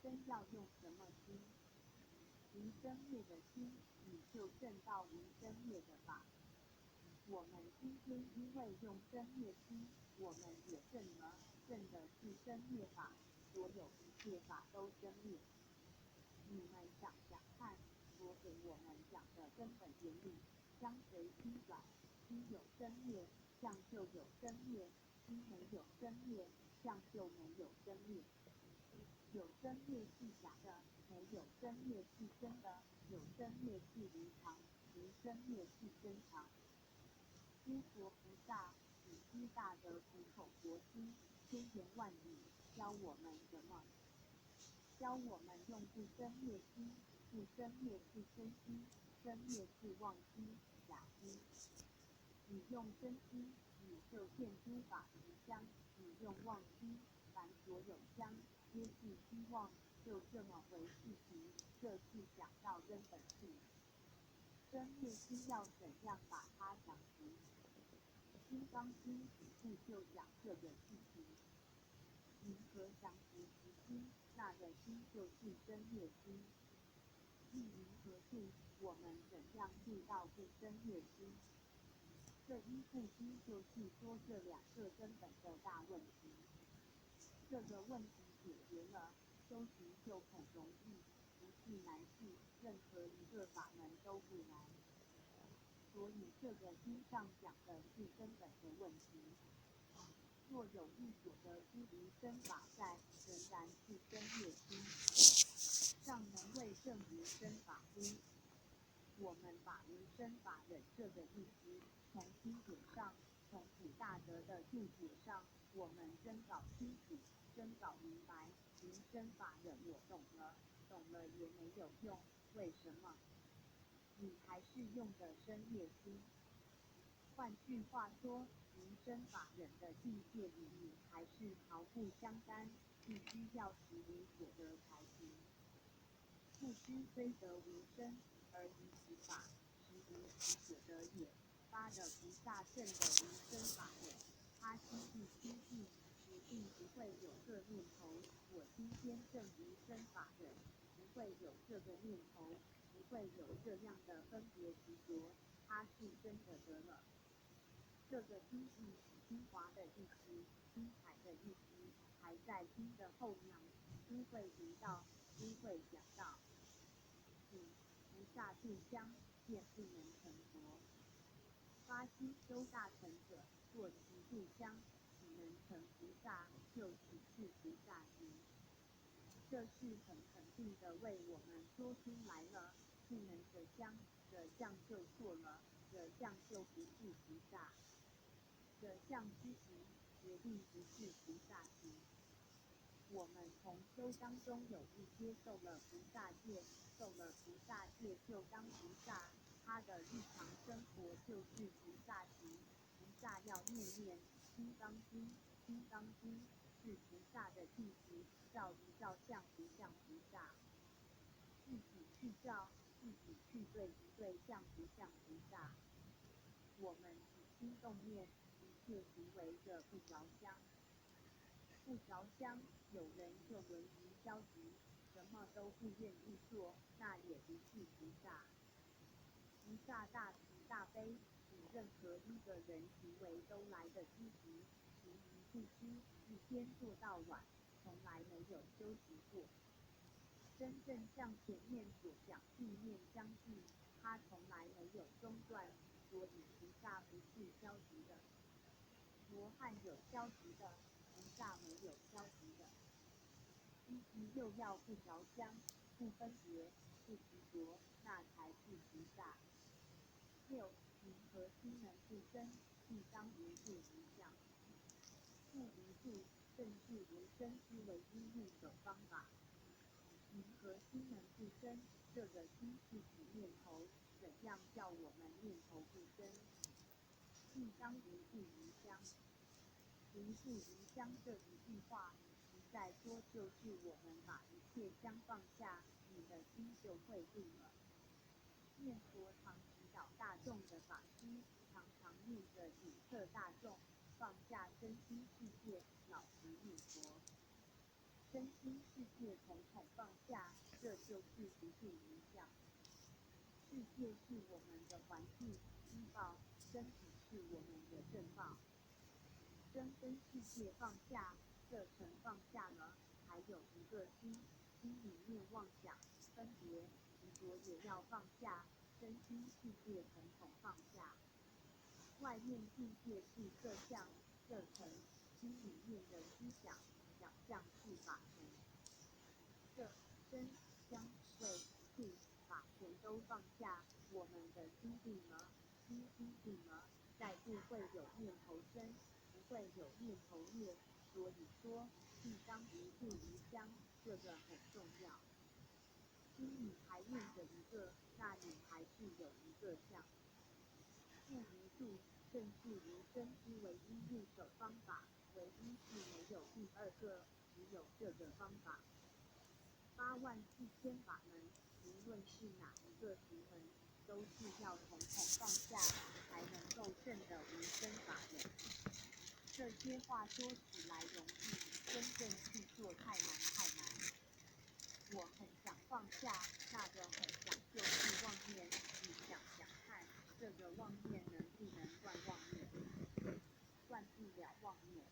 生要用什么心？无生灭的心，你就证到无生灭的法。我们今天因为用生灭心，我们也证的是生灭法，所有一切法都生灭。你们想想看，所给我们讲的根本原理，相随心转，心有生灭，相就有生灭；心没有生灭，相就没有生灭。有生灭是假的，没有生灭是真的；有生灭是无常，无生灭是真常。诸佛菩萨只知大德苦口婆心，千言万语教我们什么？教我们用不生灭心，不生灭是真心，生灭是妄心、假心。你用真心，你就见诸法实相；你用妄心，凡所有相，皆是虚妄。就这么回事情，这是讲到根本处。生灭心要怎样把它讲直？金刚经几部就讲这个事情。银河降伏实心，那个心就是生灭心。一银河度，我们怎样度到不生灭心？这一部经就是说这两个根本的大问题。这个问题解决了，修行就很容易，不是难事，任何一个法门都不难。所以这个经上讲的是根本的问题。若有一所得之无生法在，仍然是生灭心，尚能谓正无生法乎？我们把无生法忍这个意思，从经典上，从普大德的注解上，我们真搞清楚，真搞明白。无生法忍我懂了，懂了也没有用，为什么？你还是用的生灭心。换句话说，无生法忍的境界与你还是毫不相干，必须要实无所得才行。不知非得无生，而以此法实无其所得也。发了菩萨证的无生法忍，他心地清净，决定不会有这念头。我今天证无生法忍，不会有这个念头，不会有这样的分别执着，他是真的得了。这个经义，精华的意思，精彩的意思，还在经的后面，都会读到，都会讲到。菩萨度香，便不能成佛。发心修大成者，若其度香，岂能成菩萨？就岂是菩萨行？这是很肯定的为我们说出来了。不能着香，着相就错了，着相就不是菩萨。着相之行，决定不是菩萨行。我们同修当中有一些受了菩萨戒，受了菩萨戒就当菩萨，他的日常生活就是菩萨行。菩萨要念念金刚经，金刚经是菩萨的弟子，照一照相不像菩萨，自己去照，自己去对一对像不像菩萨。我们起心动念，一切行为的不着相。不着相，有人就沦于消极，什么都不愿意做，那也不是菩萨。菩萨大慈大悲，比任何一个人行为都来得积极，行于不知，一天做到晚，从来没有休息过。真正像前面所讲地面相继，他从来没有中断，所以菩萨不是消极的。罗汉有消极的，菩萨没有消极的。积极又要不着相，不分别，不执着，那才是菩萨。六，银河心能不生，必当无住无相。不无住，正是无生之唯一入手方法。银河心能不生，这个心是指念头，怎样叫我们念头不生？必当无住无相。无住无相这一句话，实在说就是我们把一切相放下，你的心就会入了。念佛常指导大众的法师，常常念着警策大众，放下身心世界，老实念佛。身心世界统统放下，这就是不住无相。世界是我们的环境依报，身体是我们的正报。真跟世界放下，这层放下了，还有一个心，心里面妄想、分别、执着也要放下，身心世界统统放下。外面境界是色相，这层心里面的思想、想象是法尘。色、声、香、味、触、法全都放下，我们的心定了，心定了，再不会有念头生，不会有念头灭。所以说，地当无住无相，这个很重要。心里还念着一个，那里还是有一个相。不无住，正是无生之唯一入手方法，唯一是没有第二个，只有这个方法。84000法门，无论是哪一个行门，都是要统统放下，才能够证得无生法忍。这些话说起来容易，真正去做太难太难。我很想放下，那个很想就是妄念，你想想看，这个妄念能不能断妄念？断不了妄念。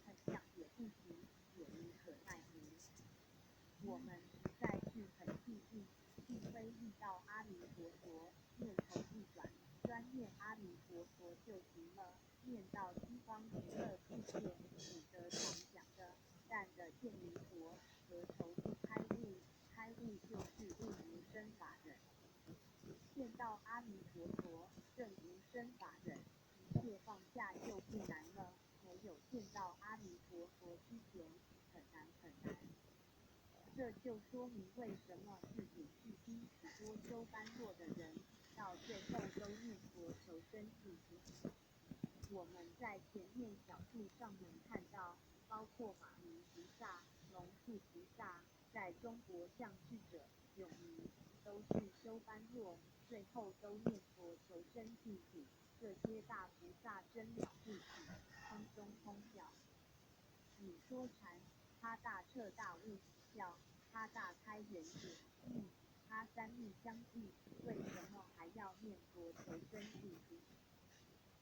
很想也不行，也无可奈何。我们实在是很幸运，幸亏遇到阿弥陀佛，念头一转，专念阿弥陀佛就行了。念到西方极乐世界，古德常讲的但的见弥陀，何愁不开悟？开悟就是悟无生法忍。见到阿弥陀佛，证无生法忍，一切放下就不难了。没有见到阿弥陀佛之前，很难很难。这就说明为什么自己是经许多修般若的人，到最后都念佛求生净土。我们在前面小处上能看到，包括马明菩萨、龙树菩萨，在中国降世者永明，都是修般若，最后都念佛求生净土。这些大菩萨真了不起，空中空教。你说禅，他大彻大悟教，他大开圆解他三密相继，为什么还要念佛求生净土？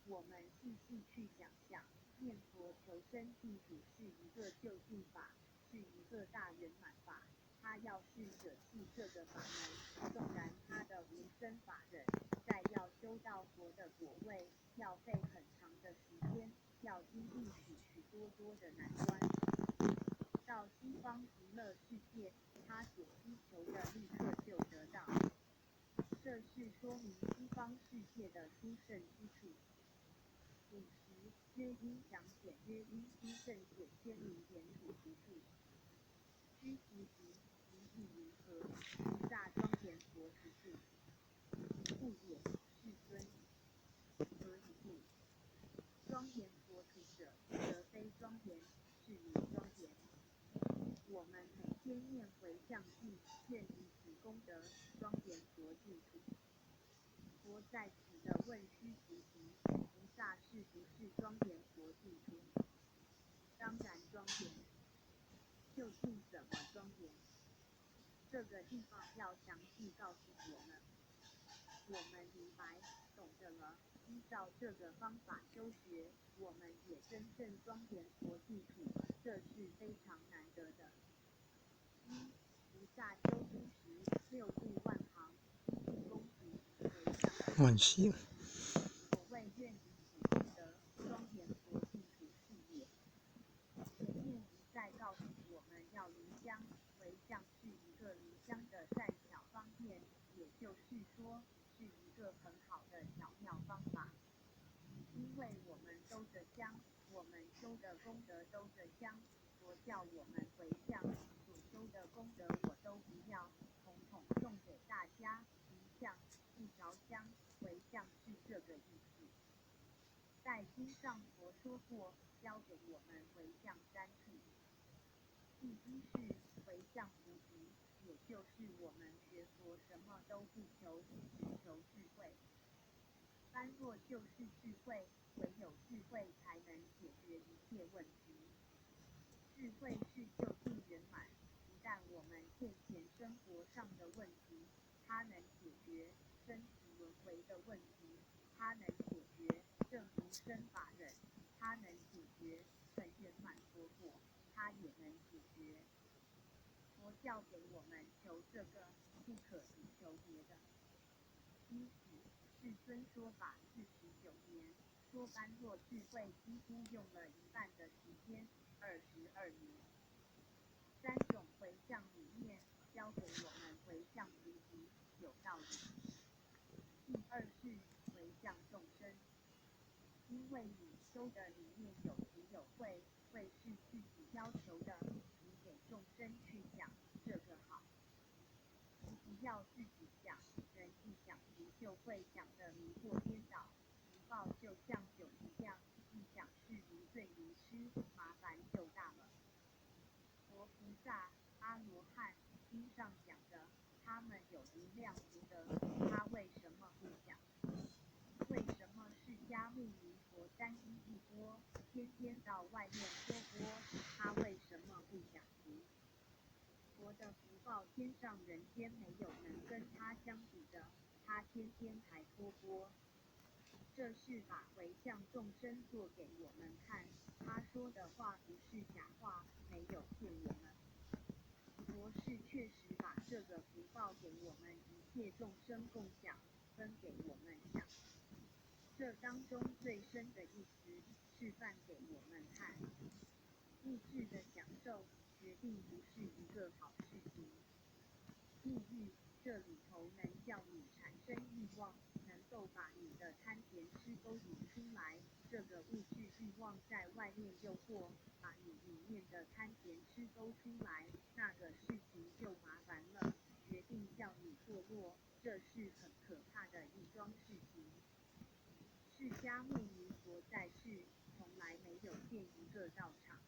我们细细去想想，念佛求生净土是一个究竟法，是一个大圆满法。他要是舍弃这个法门，纵然他的无生法忍，再要修到佛的果位，要费很长的时间，要经历许许多多的难关。到西方极乐世界，他所需求的立刻就得到。这是说明西方世界的殊胜之处。50曰因详显曰因殊胜显天明点土不住。须其极，极意云何？菩萨庄严佛实住。不也，世尊。何以故？庄严佛土者，则非庄严，是名庄严。我们每天念回向偈，愿以此功德庄严佛净土。佛在此的问须菩提，菩萨是不是庄严佛净土？当然庄严。究竟怎么庄严？这个地方要详细告诉我们。我们明白懂得了，依照这个方法修学，我们也真正庄严佛净土，这是非常难得的。菩萨修诸时，六度万行，一一恭敬回向万幸。所谓愿以此功德庄严佛净土是也。前面一再告诉我们要离乡，回向是一个离乡的善巧方便，也就是说是一个很好的巧妙方法。因为我们都着香，我们修的功德都着香，佛叫我们回向，所修的功德我都不要，统统送给大家，离相不着香，回向是这个意思。在经上佛说过，教给我们回向3处。第一是回向菩提，也就是我们学佛什么都不求，只求智慧。般若就是智慧，唯有智慧才能解决一切问题。智慧是究竟圆满，上的问题，它能解决生死轮回的问题，它能解决正无生法忍，它能解决很圆满佛果，它也能解决。佛教给我们求这个，不可以求别的。因此，世尊说法49年，说般若智慧几乎用了一半的时间，22年。3种回向里面，教给我们回向菩提有道理。第二是回向众生，因为你修的里面有福有慧，慧是自己要求的，你给众生去讲这个好。你不要自己讲，人一讲福就会讲得迷惑颠倒，福报就像酒一样，一讲是如醉如痴，麻烦就大了。佛菩萨、阿罗汉经上讲的，他们有无量福德，他为什么不讲？为什么释迦牟尼佛3衣1钵，天天到外面托钵，他为什么不讲福？佛的福报天上人间没有能跟他相比的，他天天还托钵。这是把回向众生做给我们看，他说的话不是假话，没有骗我们。佛是确实把这个福报给我们一切众生共享，分给我们享。这当中最深的意思，示范给我们看。物质的享受，决定不是一个好事情。物欲这里头能叫你产生欲望，能够把你的贪甜吃勾引出来，这个物质欲望在外面诱惑，把你里面的贪甜吃勾出来，那个事情就麻烦了，决定叫你堕落，这是很可怕的一桩事情。释迦牟尼佛在世，从来没有建一个道场。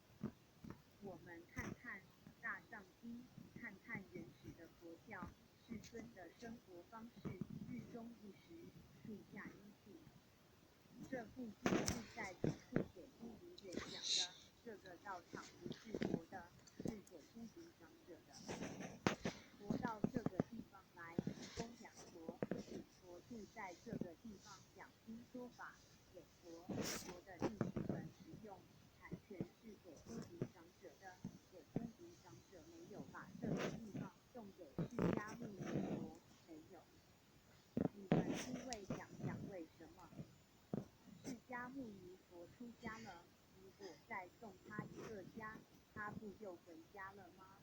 我们看看大藏经，看看原始的佛教，世尊的生活方式，日中一时，树下一宿。这部经是在重复给孤独园讲的，这个道场不是佛的，是给孤独长者的。佛到这个地方来供养佛，请佛住在这个地方讲经说法，给佛的弟子们使用，产权是给孤独长者的，给孤独长者没有把这个地方送给释迦牟尼佛，没有。你们诸位讲讲为什么？释迦牟尼佛出家了，如果再送他一个家，他不又回家了吗？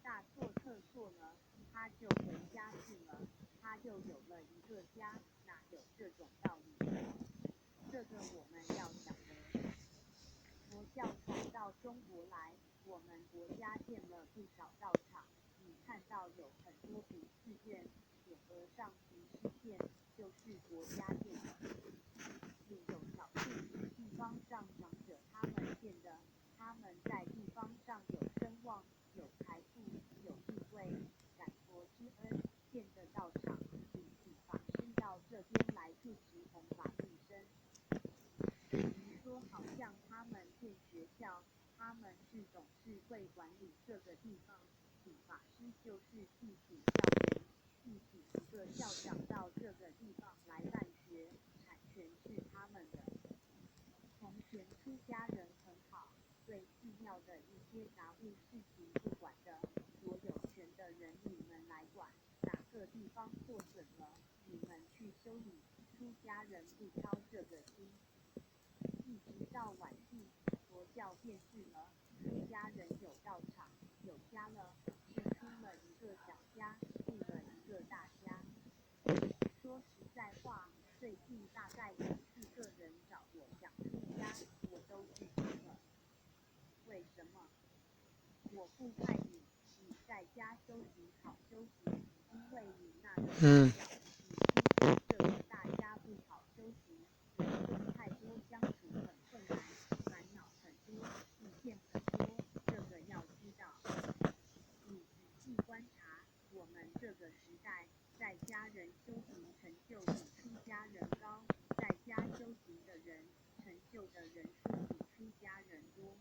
大错特错了，他就回家去了，他就有了一个家，哪有这种道理？这个我们要晓得。佛教传到中国来，我们国家建了不少道场，你看到有很多古寺院，匾额上行尸线，就是国家建的。也有少数是地方上长者他们建的，他们在地方上有声望，有财富，有地位，感佛之恩，建的道场，引起法师到这边来住持弘法利生。比如说，好像他们建学校，他们是董事会管理这个地方，请法师就是替请教员，替请一个校长到这个地方来办学，产权是他们的。从前出家人很好，对寺庙的一些杂物事情不管的，所有权的人你们来管，哪个地方破损了，你们去修理，出家人不操这个心。一直到晚近，佛教变质了，出家人有道场，有家了，是出了一个小家，入了一个大家。说实在话，最近大概有4个人找我想出家，我都拒绝了。为什么？我不派你，你在家修行好修行，因为你那个大小，你出去这个大家不好修行，人数太多，相处很困难，烦恼很多，意见很多，这个要知道。你仔细观察，我们这个时代，在家人修行成就比出家人高，在家修行的人成就的人数比出家人多。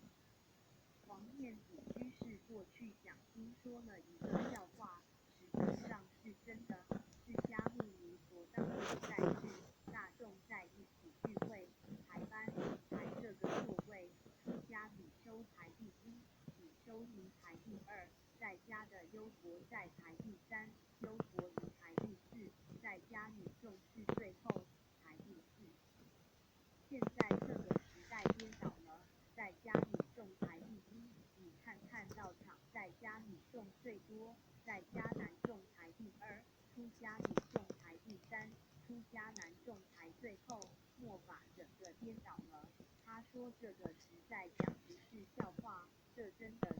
黄念祖居士过去讲经说了一个笑话，第2，在家的优国债排第3，优国女排第4，在家女重视最后排第4。现在这个时代颠倒了，在家女重排第1，你看看到场在家女重最多，在家男重排第2，出家女重排第3，出家男重排最后，莫把整个颠倒了。他说这个实在讲不是笑话，这真的